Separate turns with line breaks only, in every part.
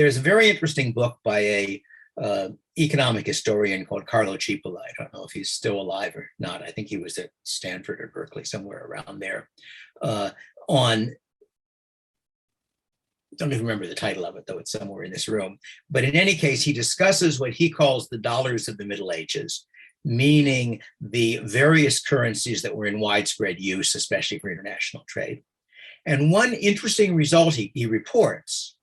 There's a very interesting book by a economic historian called Carlo Cipolla. I don't know if he's still alive or not. I think he was at Stanford or Berkeley, somewhere around there, on, don't even remember the title of it, though it's somewhere in this room. But in any case, he discusses what he calls the dollars of the Middle Ages, meaning the various currencies that were in widespread use, especially for international trade. And one interesting result he reports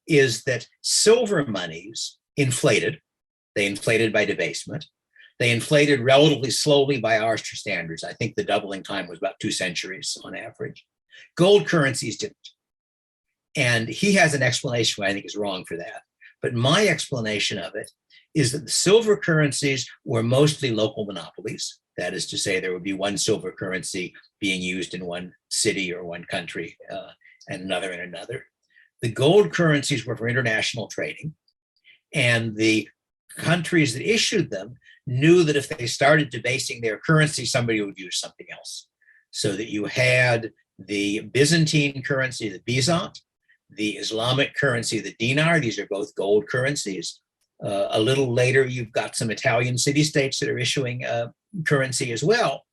is that silver monies inflated. They inflated by debasement. They inflated relatively slowly by our standards. I think the doubling time was about 2 centuries on average. Gold currencies didn't. And he has an explanation I think is wrong for that. But my explanation of it is that the silver currencies were mostly local monopolies. That is to say, there would be one silver currency being used in one city or one country and another in another. The gold currencies were for international trading. And the countries that issued them knew that if they started debasing their currency, somebody would use something else. So that you had the Byzantine currency, the byzant, the Islamic currency, the dinar. These are both gold currencies. A little later, you've got some Italian city-states that are issuing currency as well.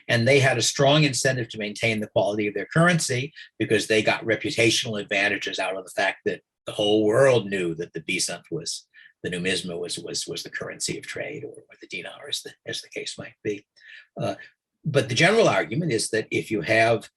And they had a strong incentive to maintain the quality of their currency because they got reputational advantages out of the fact that the whole world knew that the byzant was, the numisma was the currency of trade, or the dinar, as the case might be. But the general argument is that if you have,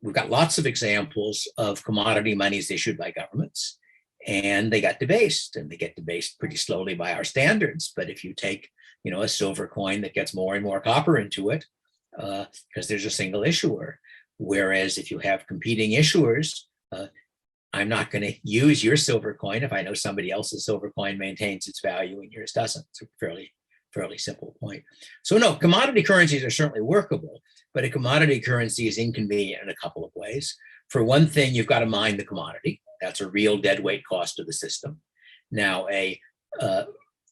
we've got lots of examples of commodity monies issued by governments, and they got debased, and they get debased pretty slowly by our standards. But if you take, a silver coin that gets more and more copper into it, because there's a single issuer, whereas if you have competing issuers, I'm not going to use your silver coin if I know somebody else's silver coin maintains its value and yours doesn't. It's a fairly simple point. So no, commodity currencies are certainly workable, but a commodity currency is inconvenient in a couple of ways. For one thing, you've got to mine the commodity. That's a real deadweight cost of the system. Now, a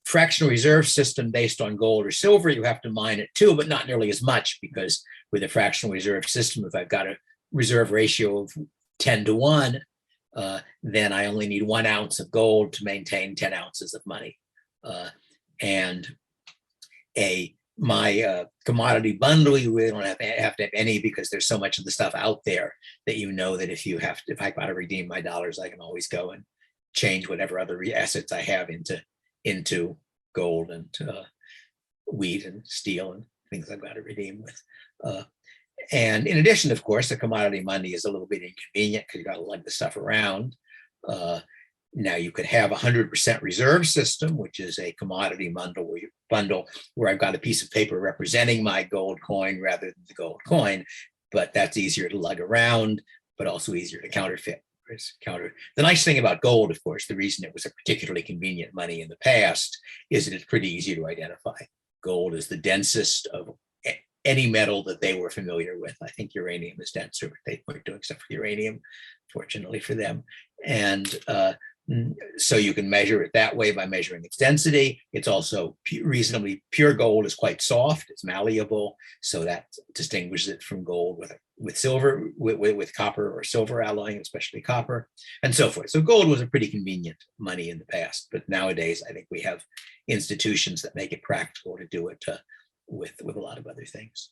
fractional reserve system based on gold or silver, you have to mine it too, but not nearly as much, because with a fractional reserve system, if I've got a reserve ratio of 10 to 1, then I only need 1 ounce of gold to maintain 10 ounces of money. And my commodity bundle, you really don't have to have any, because there's so much of the stuff out there that that if I got to redeem my dollars, I can always go and change whatever other assets I have into gold and wheat and steel and things I've got to redeem with. And in addition, of course, the commodity money is a little bit inconvenient because you got to lug the stuff around. Now you could have a 100% reserve system, which is a commodity bundle where I've got a piece of paper representing my gold coin rather than the gold coin, but that's easier to lug around, but also easier to counterfeit. The nice thing about gold, of course, the reason it was a particularly convenient money in the past is that it's pretty easy to identify. Gold is the densest of any metal that they were familiar with. I think uranium is denser, but they weren't doing stuff for uranium, fortunately for them. And so you can measure it that way by measuring its density. It's also reasonably pure. Gold is quite soft, it's malleable, so that distinguishes it from gold with silver, with copper or silver alloying, especially copper, and so forth. So gold was a pretty convenient money in the past, but nowadays I think we have institutions that make it practical to do it with a lot of other things.